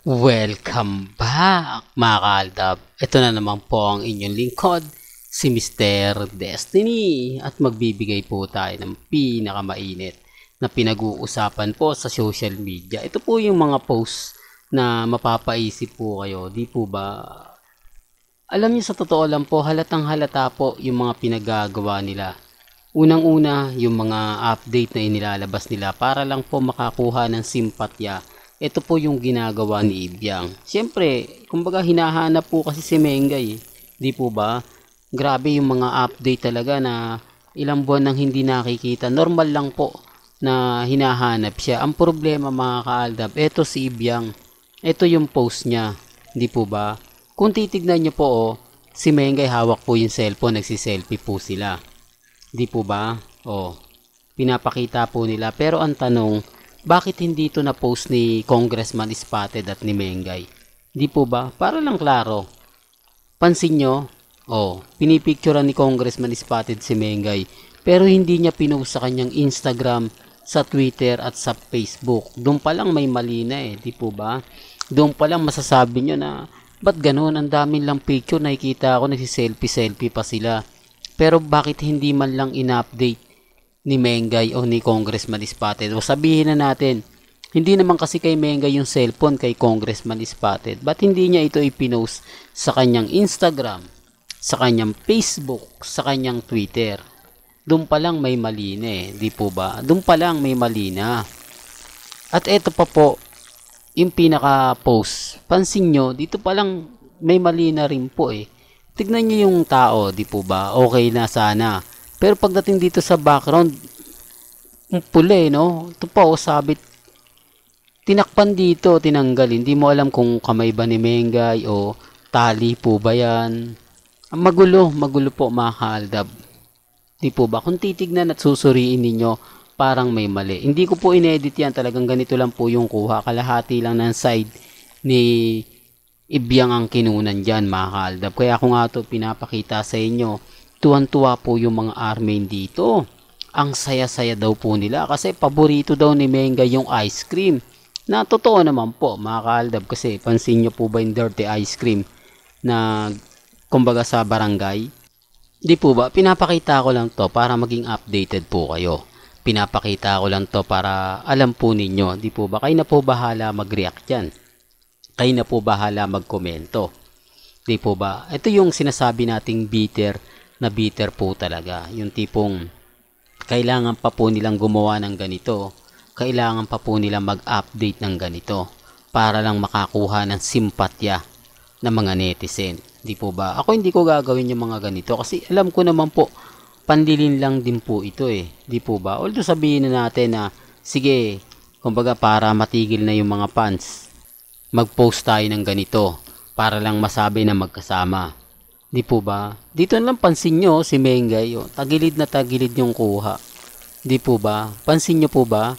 Welcome back mga kaaldab. Ito na naman po ang inyong lingkod, si Mr. Destiny. At magbibigay po tayo ng pinakamainit na pinag-uusapan po sa social media. Ito po yung mga posts na mapapaisip po kayo. Di po ba? Alam niyo, sa totoo lang po, halatang halata po yung mga pinagagawa nila. Unang-una, yung mga update na inilalabas nila para lang po makakuha ng simpatya. Ito po yung ginagawa ni Ibiang. Siyempre, kumbaga hinahanap po kasi si Mengay. Di po ba? Grabe yung mga update talaga na ilang buwan nang hindi nakikita. Normal lang po na hinahanap siya. Ang problema mga kaaldab, ito si Ibiang. Ito yung post niya. Di po ba? Kung titignan niyo po, si Mengay hawak po yung cellphone, nagsiselfie po sila. Di po ba? Pinapakita po nila. Pero ang tanong, bakit hindi ito na-post ni Congressman Spotted at ni Mengay? Di po ba? Para lang klaro. Pansin nyo, pinipicturean ni Congressman Spotted si Mengay, pero hindi niya pinost sa kanyang Instagram, sa Twitter at sa Facebook. Doon pa lang may mali na di po ba? Doon pa lang masasabi nyo na, ba't ganun? Ang daming lang picture, nakikita ako, nagsiselfie-selfie pa sila. Pero bakit hindi man lang in-update ni Mengay o ni Congressman Spotted? O sabihin na natin, hindi naman kasi kay Mengay yung cellphone, kay Congressman Spotted. Ba't hindi niya ito ipinost sa kanyang Instagram, sa kanyang Facebook, sa kanyang Twitter? Doon pa lang may mali na di po ba? Doon pa lang may mali na. At eto pa po, yung pinaka-post. Pansin nyo, dito pa lang may mali na rin po Tignan nyo yung tao, di po ba? Okay na sana. Pero pagdating dito sa background, pula no? Ito pa sabit. Tinakpan dito, tinanggal. Hindi mo alam kung kamay ba ni Mengay o tali po ba yan. Magulo po mga kaaldab. Di po ba? Kung titignan at susuriin ninyo, parang may mali. Hindi ko po inedit yan. Talagang ganito lang po yung kuha. Kalahati lang ng side ni Ibiang ang kinunan dyan mga kaaldab. Kaya ako nga ito pinapakita sa inyo. Tuwan-tuwa po yung mga army dito. Ang saya-saya daw po nila kasi paborito daw ni Mengay yung ice cream. Na totoo naman po mga kaaldab, kasi pansin nyo po ba yung dirty ice cream na kumbaga sa barangay? Di po ba? Pinapakita ko lang to para maging updated po kayo. Pinapakita ko lang to para alam po ninyo. Di po ba? Kayo na po bahala mag-react dyan. Kayo na po bahala magkomento. Di po ba? Ito yung sinasabi nating bitter na bitter po talaga. Yung tipong kailangan pa po nilang gumawa ng ganito. Kailangan pa po nilang mag-update ng ganito para lang makakuha ng simpatya ng mga netizen. Di po ba? Ako hindi ko gagawin yung mga ganito kasi alam ko naman po pandilin lang din po ito Di po ba? Although sabihin na natin na sige, kumbaga para matigil na yung mga fans, mag-post tayo ng ganito para lang masabi na magkasama. Di po ba? Dito lang pansin nyo si Mengay, tagilid na tagilid yung kuha. Di po ba? Pansin nyo po ba?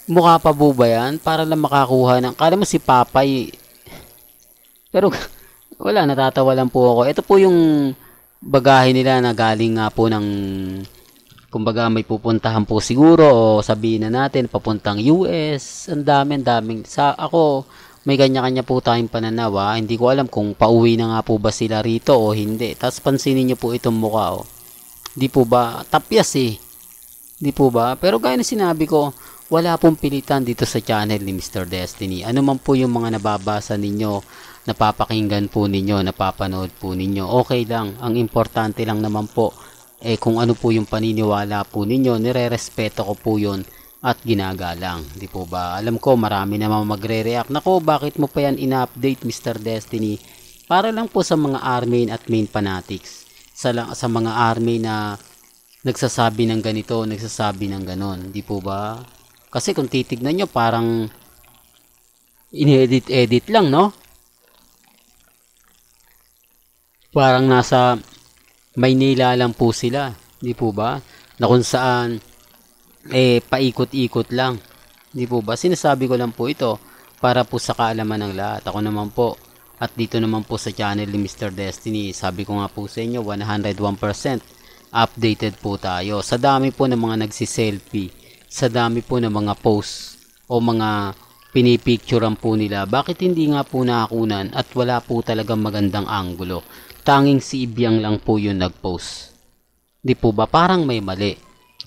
Mukha pa po ba yan? Para lang makakuha ng, kala mo si Papay. Pero wala, natatawa lang po ako. Ito po yung bagahe nila na galing nga po ng, kumbaga may pupuntahan po siguro o sabihin na natin papuntang US. Ang daming. Sa ako, may kanya-kanya po tayong pananaw. Hindi ko alam kung pauwi na nga po ba sila rito o hindi. Tapos pansinin nyo po itong mukha Di po ba? Tapyas Di po ba? Pero gaya na sinabi ko, wala pong pilitan dito sa channel ni Mr. Destiny. Ano man po yung mga nababasa ninyo, napapakinggan po ninyo, napapanood po ninyo, okay lang. Ang importante lang naman po, kung ano po yung paniniwala po ninyo, nire-respeto ko po yun at ginagalang. Di po ba? Alam ko marami naman magre-react. Nako, bakit mo pa yan in-update Mr. Destiny? Para lang po sa mga army at main fanatics. Sa mga army na nagsasabi ng ganito, nagsasabi ng ganon. Di po ba? Kasi kung titignan nyo, parang in-edit lang, no? Parang nasa Maynila lang po sila. Di po ba? Na kung saan paikot-ikot lang. Di po ba? Sinasabi ko lang po ito para po sa kaalaman ng lahat. Ako naman po, at dito naman po sa channel ni Mr. Destiny, sabi ko nga po sa inyo, 101% updated po tayo. Sa dami po ng mga nagsiselfie, sa dami po ng mga posts o mga pinipicturean po nila. Bakit hindi nga po nakakunan at wala po talagang magandang anggulo? Tanging si Ibiang lang po yung nag-post. Di po ba? Parang may mali.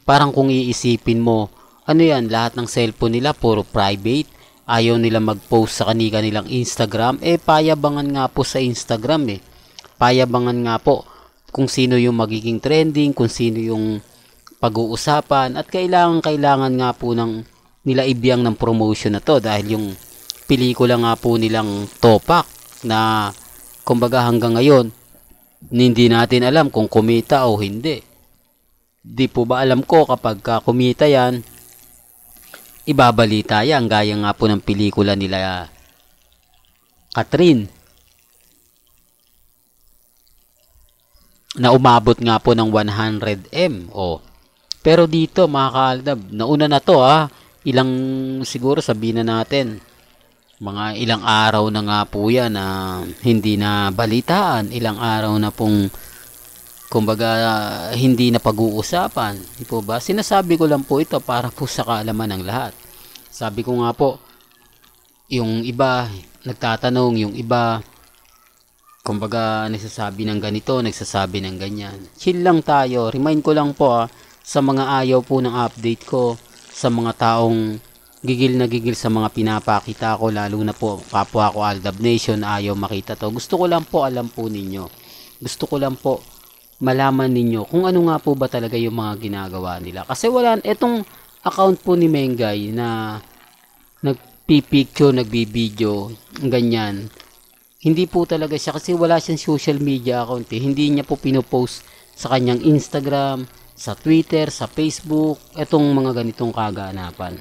Parang kung iisipin mo, ano yan, lahat ng cellphone nila puro private. Ayaw nila mag-post sa kanilang Instagram. Payabangan nga po sa Instagram Payabangan nga po kung sino yung magiging trending, kung sino yung pag-uusapan. At kailangan nga po ng nila Ibiang ng promotion na to dahil yung pelikula nga po nilang Topak na kumbaga hanggang ngayon hindi natin alam kung kumita o hindi. Di po ba alam ko kapag kumita yan, ibabalita yan gaya nga po ng pelikula nila Catherine na umabot nga po ng 100M. Pero dito mga kaaldab, nauna na to ilang siguro sabihin na natin mga ilang araw na nga po yan na hindi na balitaan, ilang araw na pong kumbaga hindi na pag-uusapan. Di po ba? Sinasabi ko lang po ito para po sa kaalaman ng lahat. Sabi ko nga po, yung iba nagtatanong, yung iba kumbaga nagsasabi ng ganito, nagsasabi ng ganyan. Chill lang tayo. Remind ko lang po sa mga ayaw po ng update ko, sa mga taong gigil na gigil sa mga pinapakita ko, lalo na po kapwa ko Aldab Nation na ayaw makita to. Gusto ko lang po alam po ninyo. Gusto ko lang po malaman ninyo kung ano nga po ba talaga yung mga ginagawa nila. Kasi etong account po ni Mengay na nagpipicture, nagbibideo, ganyan. Hindi po talaga siya kasi wala siyang social media account Hindi niya po pinopost sa kanyang Instagram, sa Twitter, sa Facebook, etong mga ganitong kaganapan.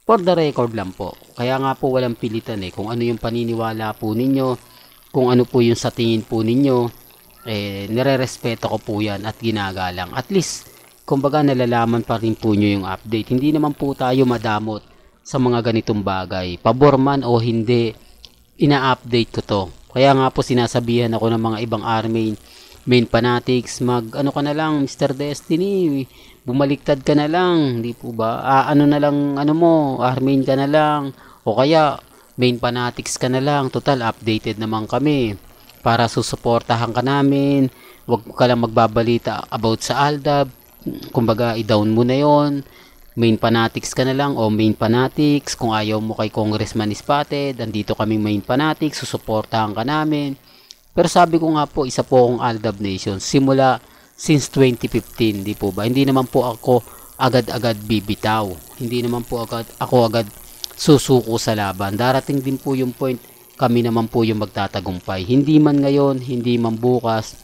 For the record lang po. Kaya nga po walang pilitan kung ano yung paniniwala po ninyo, kung ano po yung sa tingin po ninyo, nire-respeto ko po yan at ginagalang. At least, kumbaga nalalaman pa rin po nyo yung update. Hindi naman po tayo madamot sa mga ganitong bagay. Pabor man o hindi, ina-update ko to. Kaya nga po sinasabihan ako ng mga ibang main fanatics, ano ka na lang Mr. Destiny, bumaliktad ka na lang, di po ba? Ano na lang, Armain ka na lang, o kaya main fanatics ka na lang, total updated naman kami para susuportahan ka namin. Wag ka lang magbabalita about sa Aldab, kumbaga i-down mo na yon. Main fanatics ka na lang o main fanatics, kung ayaw mo kay Congressman Spotted, andito kaming main fanatics, susuportahan ka namin. Pero sabi ko nga po, isa po akong Aldab Nation simula since 2015, di po ba? Hindi naman po ako agad-agad bibitaw. Hindi naman po ako agad susuko sa laban. Darating din po yung point, kami naman po yung magtatagumpay. Hindi man ngayon, hindi man bukas.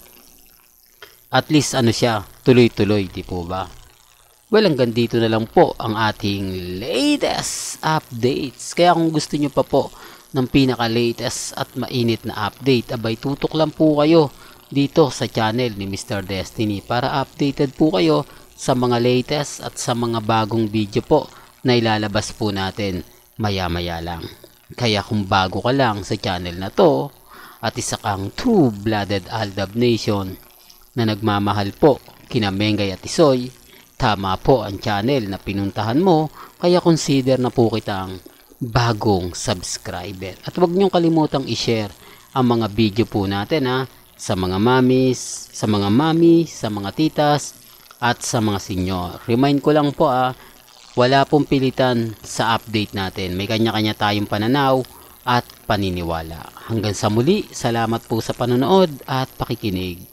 At least siya, tuloy-tuloy, di po ba? Well, hanggang dito na lang po ang ating latest updates. Kaya kung gusto nyo pa po ng pinaka-latest at mainit na update, abay tutok lang po kayo dito sa channel ni Mr. Destiny para updated po kayo sa mga latest at sa mga bagong video po na ilalabas po natin maya-maya lang. Kaya kung bago ka lang sa channel na to at isa kang true-blooded Aldab Nation na nagmamahal po kina Mengay at Isoy, tama po ang channel na pinuntahan mo, kaya consider na po kitang bagong subscriber. At huwag niyong kalimutang i-share ang mga video po natin sa mga mamis, sa mga mami, sa mga titas, at sa mga senyor. Remind ko lang po wala pong pilitan sa update natin. May kanya-kanya tayong pananaw at paniniwala. Hanggang sa muli, salamat po sa panonood at pakikinig.